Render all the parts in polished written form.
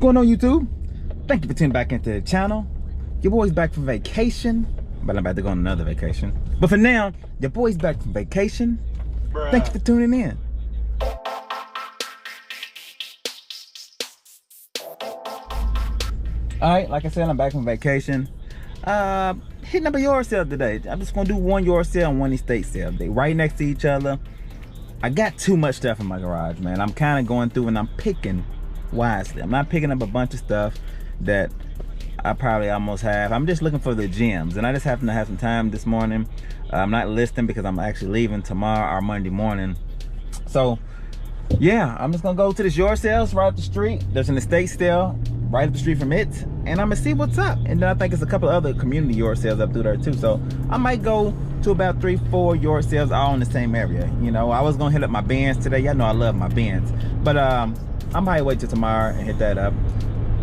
going on, YouTube? Thank you for tuning back into the channel. Your boy's back from vacation, but I'm about to go on another vacation. But for now, your boy's back from vacation. Bruh. Thank you for tuning in. Alright, like I said, I'm back from vacation. Hitting up a yard sale today. I'm just gonna do one yard sale and one estate sale. They right next to each other. I got too much stuff in my garage, man. I'm kind of going through and I'm picking wisely. I'm not picking up a bunch of stuff that I probably almost have. I'm just looking for the gems, and I just happen to have some time this morning. I'm not listing because I'm actually leaving tomorrow or Monday morning. So yeah, I'm just gonna go to this yard sales right up the street. There's an estate sale right up the street from it, and I'm gonna see what's up. And then I think there's a couple of other community yard sales up through there too. So I might go to about 3-4 yard sales all in the same area. You know, I was gonna hit up my bins today. Y'all know I love my bins, but I might wait till tomorrow and hit that up.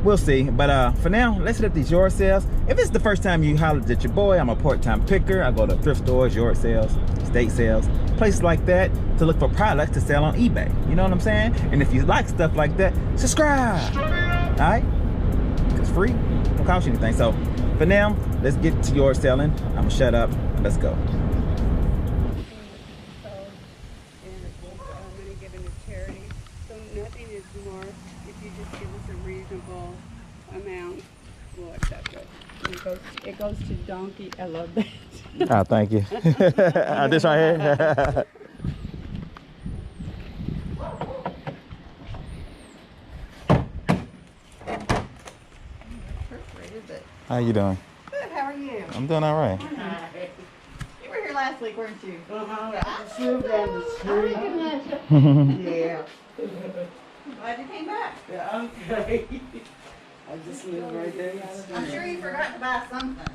We'll see. But for now, let's hit up these yard sales. If it's the first time you hollered at your boy, I'm a part-time picker. I go to thrift stores, yard sales, estate sales, places like that to look for products to sell on eBay. You know what I'm saying? And if you like stuff like that, subscribe. All right? It's free. Don't cost you anything. So for now, let's get to yard selling. I'm gonna shut up. Let's go. It goes to donkey. I love that. Oh, thank you. This right here. How you doing? Good. How are you? I'm doing all right. You were here last week, weren't you? I just moved down the street. Yeah. Glad you came back. Yeah, okay. I just live right there. I'm sure you forgot to buy something.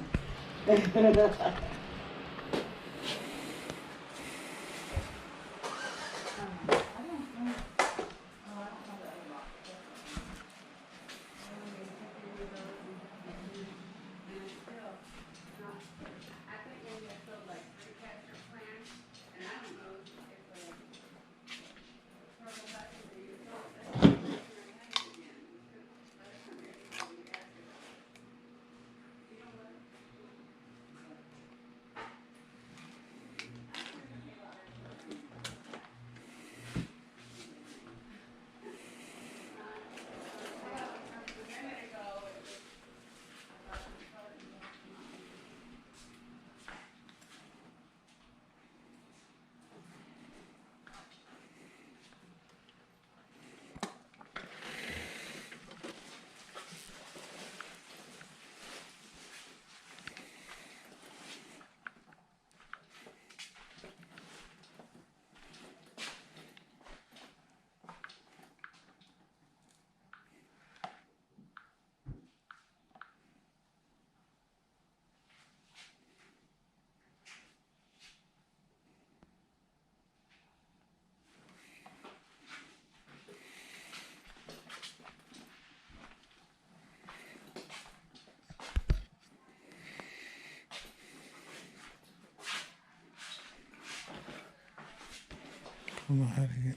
I don't know how to get.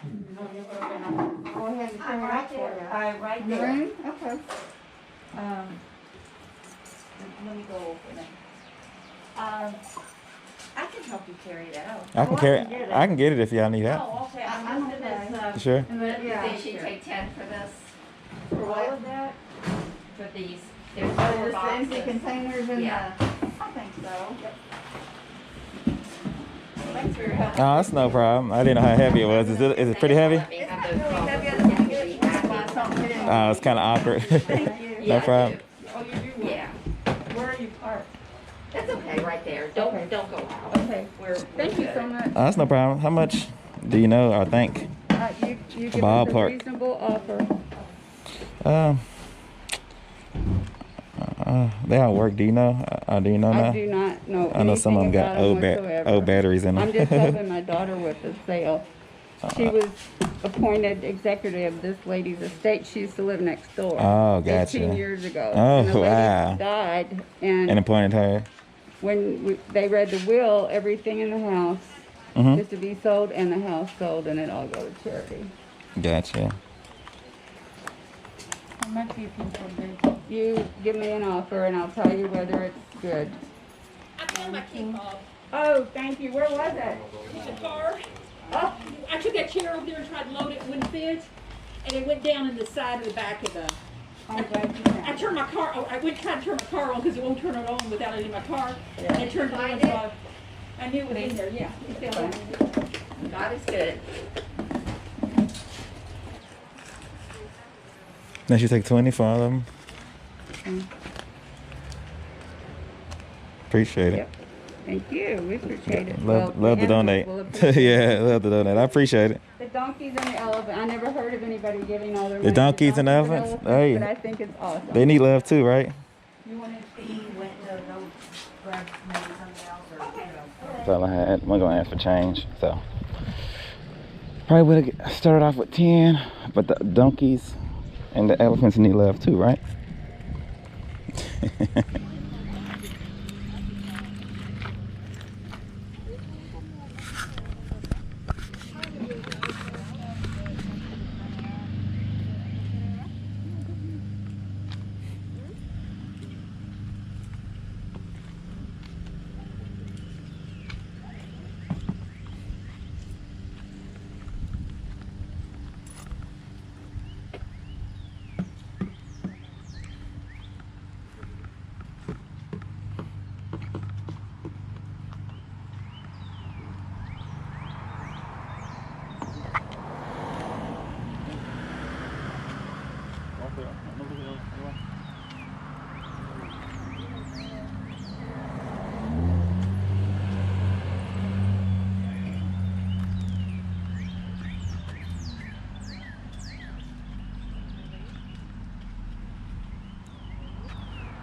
Go ahead and turn it Right up for there. you. Right The there. room? Okay. Let me go open it. I can help you carry it out. I can Oh, I carry. can get it. I can get it if y'all need help. Oh, okay. I'm This okay. is, Sure. And then, yeah. They should take 10 for this. For all of that? For these. There's Oh, four just the empty boxes. containers and Yeah. the, I think so. Thanks for your help. Oh, that's no problem. I didn't know how heavy it was. Is it pretty heavy? Let me have those boxes. Oh, it's kind of awkward. Thank you. No Yeah, I problem. do. Oh, you do? Yeah. Where are you parked? That's okay, right there. Don't Okay. go out. Okay. We're Thank you good. so much. Oh, that's no problem. How much do you know or think? You give us a Ballpark. reasonable offer. They all work. Do you know? Do you know I now? do not know I know some of them anything got about old, whatsoever. old batteries in them. I'm just helping my daughter with the sale. She was appointed executive of this lady's estate. She used to live next door. Oh, gotcha. 18 years ago. Oh, and the lady wow. died, And appointed her. when they read the will, everything in the house Mhm. is to be sold, and the house sold, and it all go to charity. Gotcha. How much do you think will be? You give me an offer, and I'll tell you whether it's good. I found my key fob Oh, thank you. Where was it? in the car. Oh, I took that chair over there and tried to load it, wouldn't fit, and it went down in the side of the back of the. I'm glad you I found it. turned my car. I went trying to turn my car on because it won't turn it on without it in my car. And it turned on, so I knew it was in there. Yeah, it fell in. God is good. Now she take 20 for all of them. Appreciate it. Yep. Thank you. We appreciate it. Love, Well, love to the donate. animals will appreciate it. Yeah, love to donate. I appreciate it. The donkeys and the elephant. I never heard of anybody giving all their money The to donkeys and elephants? Hey. But I think it's awesome. They need love too, right? You want to see grab maybe something else or, That's all I had. I'm gonna ask for change. So probably would have started off with 10, but the donkeys and the elephants need love too, right?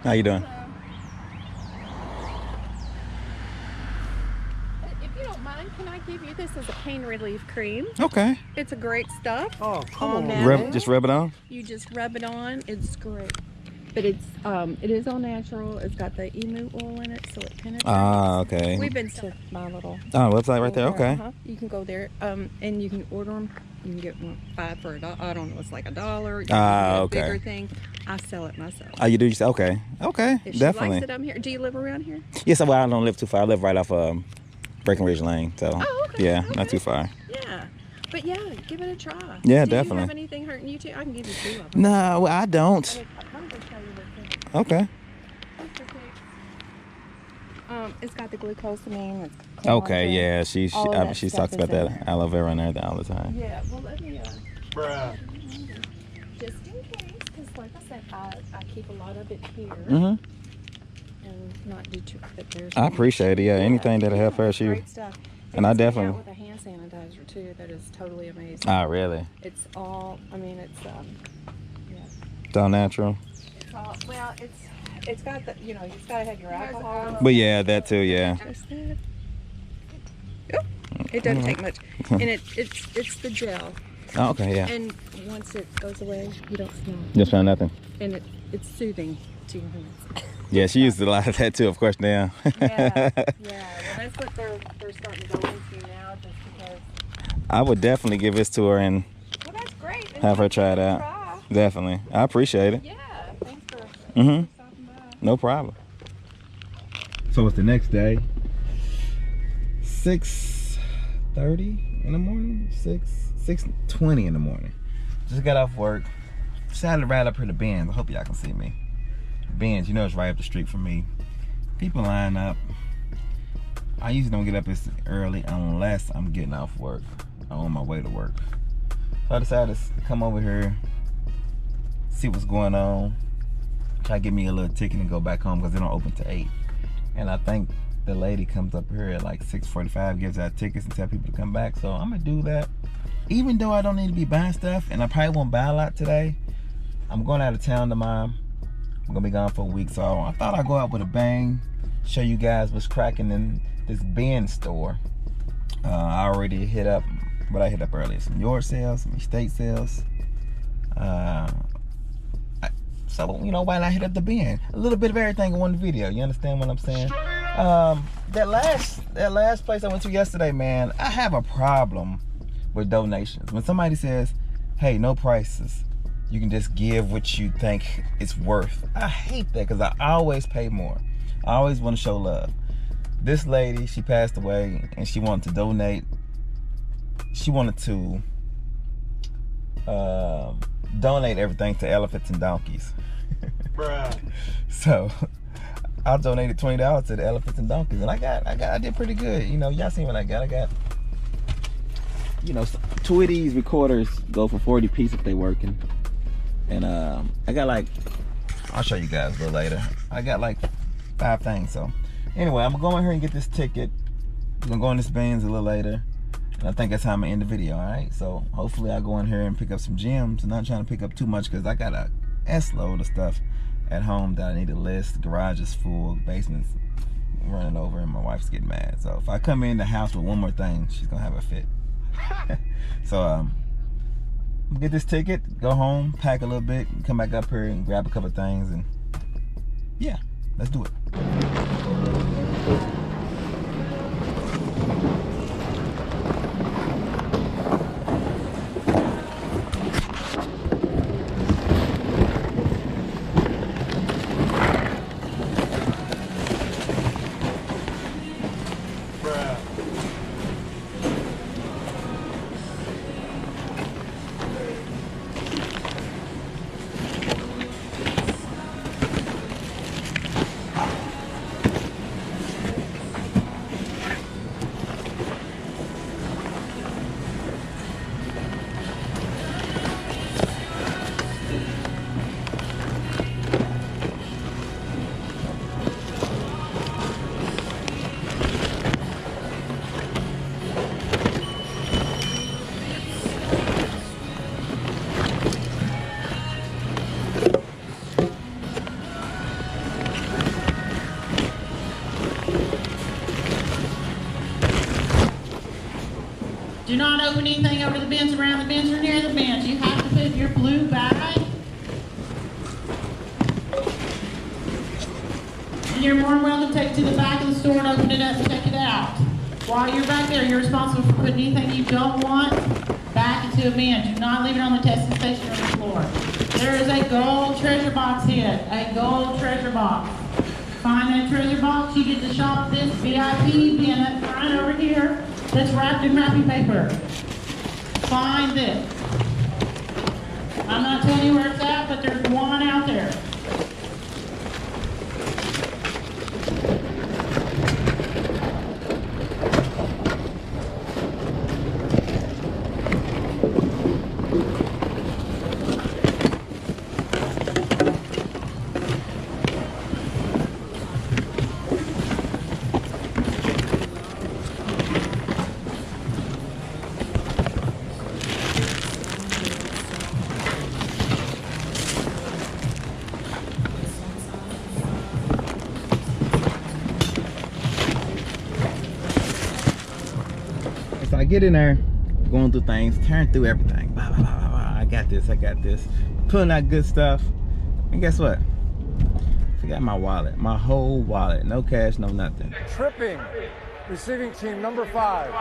How you doing? If you don't mind, can I give you this as a pain relief cream? Okay. It's a great stuff. Oh, come All on. natural. Just rub it on. You just rub it on. It's great. But it is all natural. It's got the emu oil in it, so it penetrates. Ah, okay. We've been to my little. Oh, website right there. Okay. You can go there, and you can order them. You can get 5 for $1. I don't know. It's like $1. You can Ah, get a okay. Bigger thing. I sell it myself. Oh, you do? You say okay. Okay, If she definitely. likes it, I'm here. Do you live around here? Yes, well, I don't live too far. I live right off Breckenridge Lane, so Oh, okay, yeah, okay. not too far. Yeah. But yeah, give it a try. Yeah, Do you definitely. have anything hurting you too? I can give you 2 of them. No, I don't. I'm gonna show you what's in it. Okay. It's got the glucosamine. It's Okay, collagen. yeah, she All of that she stuff talks is about in that there. aloe vera and everything all the time. Yeah, well, let me, Bruh. just in case, because like I said, I keep a lot of it here Mhm. and not deter that there's. I appreciate it. Yeah, anything that'll help her, she. Great stuff. And I it's made out definitely- with a hand sanitizer too. That is totally amazing. Ah, really? It's all. I mean, it's yeah. It's all natural. It's all. Well, it's got the. You know, you've got to have your alcohol. But yeah, that too. Yeah. Just that. Yep. It doesn't take much, and it's the gel. Oh, okay. Yeah. And once it goes away, you don't smell. Just found nothing. And it's soothing to your hands. Yeah, she used a lot of that too, of course. Now. Yeah, well, that's what they're starting to go into now, just because I would definitely give this to her and Well, that's great. have her try it out. Try. Definitely. I appreciate it. Yeah, thanks for Mm-hmm. stopping by. No problem. So it's the next day. 6:30 in the morning. 6:20 in the morning. Just got off work. Decided to ride up here to Ben's. I hope y'all can see me. Ben's, you know, it's right up the street from me. People line up. I usually don't get up as early unless I'm getting off work. I'm on my way to work. So I decided to come over here, see what's going on. Try to get me a little ticket and go back home because they don't open till 8. And I think the lady comes up here at like 6:45, gives out tickets and tell people to come back. So I'm gonna do that. Even though I don't need to be buying stuff, and I probably won't buy a lot today. I'm going out of town tomorrow. I'm gonna be gone for a week, so I thought I'd go out with a bang, show you guys what's cracking in this bin store. I already hit up what I hit up earlier, some yard sales, some estate sales. So, you know, why not hit up the bin? A little bit of everything in one video. You understand what I'm saying? That last place I went to yesterday, man, I have a problem with donations. When somebody says, hey, no prices, you can just give what you think it's worth. I hate that because I always pay more. I always want to show love. This lady, she passed away and she wanted to donate. She wanted to donate everything to elephants and donkeys. Bruh. So I donated $20 to the elephants and donkeys, and I did pretty good. You know, y'all seen what I got. I got, you know, 2 of these recorders go for 40 piece if they working. And I got like, I'll show you guys a little later. I got like 5 things. So anyway, I'm gonna go in here and get this ticket. I'm gonna go in this Ben's a little later. And I think that's how I'm gonna end the video, all right? So hopefully I go in here and pick up some gems. I'm not trying to pick up too much because I got a S-load of stuff at home that I need to list. The garage is full, basement's running over, and my wife's getting mad. So if I come in the house with one more thing, she's gonna have a fit. So I'm gonna get this ticket, go home, pack a little bit, and come back up here and grab a couple things, and yeah, let's do it. Do not open anything over the bins, around the bins, or near the bins. You have to put your blue bag. And you're more than welcome to take it to the back of the store and open it up and check it out. While you're back there, you're responsible for putting anything you don't want back into a bin. Do not leave it on the testing station or the floor. There is a gold treasure box hid. A gold treasure box. Find that treasure box. You get to shop this VIP bin up front over here. That's wrapped in wrapping paper. Find this. I'm not telling you where it's at, but there's one out there. I get in there, going through things, tearing through everything. Blah, blah, blah, blah. I got this. Pulling out good stuff. And guess what? Forgot my wallet. My whole wallet. No cash, no nothing. Tripping. receiving team number 5.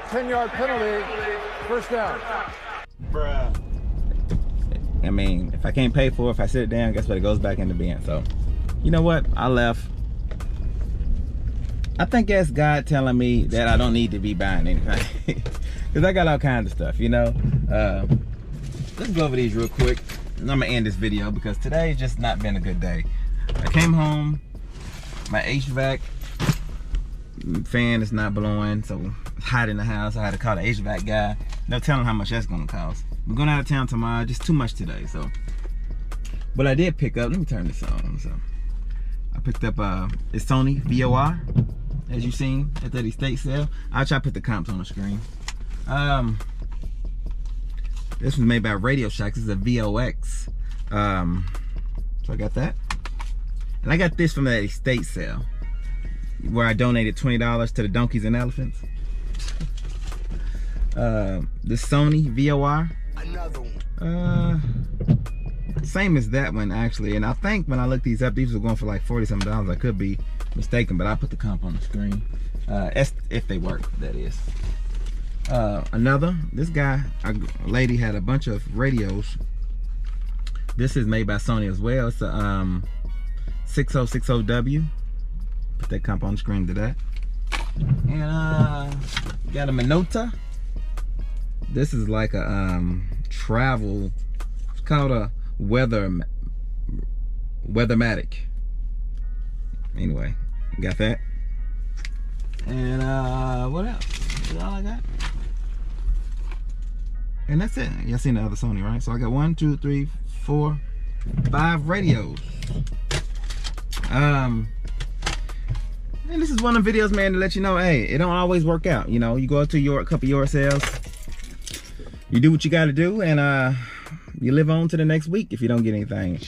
10-yard penalty, first down. I mean, if I can't pay for it, if I sit it down, guess what? It goes back in the bin. So, you know what? I left. I think that's God telling me that I don't need to be buying anything. Because I got all kinds of stuff, you know? Let's go over these real quick. And I'm going to end this video because today's just not been a good day. I came home. My HVAC fan is not blowing, so it's hot in the house. I had to call the HVAC guy. No telling how much that's going to cost. We're going out of town tomorrow. Just too much today, so. But I did pick up. Let me turn this on. So I picked up it's Sony VOR, as you've seen at the estate sale. I'll try to put the comps on the screen. This was made by Radio Shack. This is a VOX. So I got that. And I got this from the estate sale where I donated $20 to the donkeys and elephants. This Sony VOR. Another one. Same as that one actually. And I think when I looked these up, these were going for like $40-something. I could be mistaken, but I put the comp on the screen. If they work, that is. This guy, a lady had a bunch of radios. This is made by Sony as well. It's a 6060W. Put that comp on the screen to that. And got a Minota. This is like a travel. It's called a Weathermatic. Anyway, got that. And what else? That's all I got. And that's it. Y'all seen the other Sony, right? So I got 1, 2, 3, 4, 5 radios. And this is one of the videos, man, to let you know, hey, it don't always work out. You know, you go out to a couple yard sales, you do what you got to do, and you live on to the next week if you don't get anything.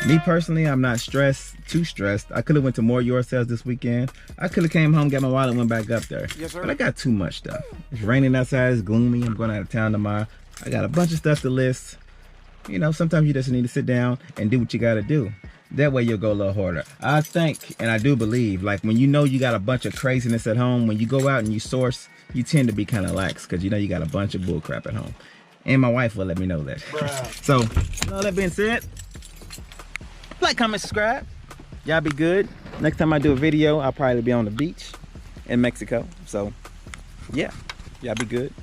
Me personally, I'm not too stressed. I could have went to more yard sales this weekend. I could have came home, got my wallet, and went back up there. Yes, sir. But I got too much stuff. It's raining outside, it's gloomy. I'm going out of town tomorrow. I got a bunch of stuff to list. You know, sometimes you just need to sit down and do what you got to do. That way you'll go a little harder. I think, and I do believe, like when you know you got a bunch of craziness at home, when you go out and you source, you tend to be kind of lax because you know you got a bunch of bull crap at home. And my wife will let me know that. So, all that being said, like, comment, subscribe. Y'all be good. Next time I do a video, I'll probably be on the beach in Mexico. So, yeah, y'all be good.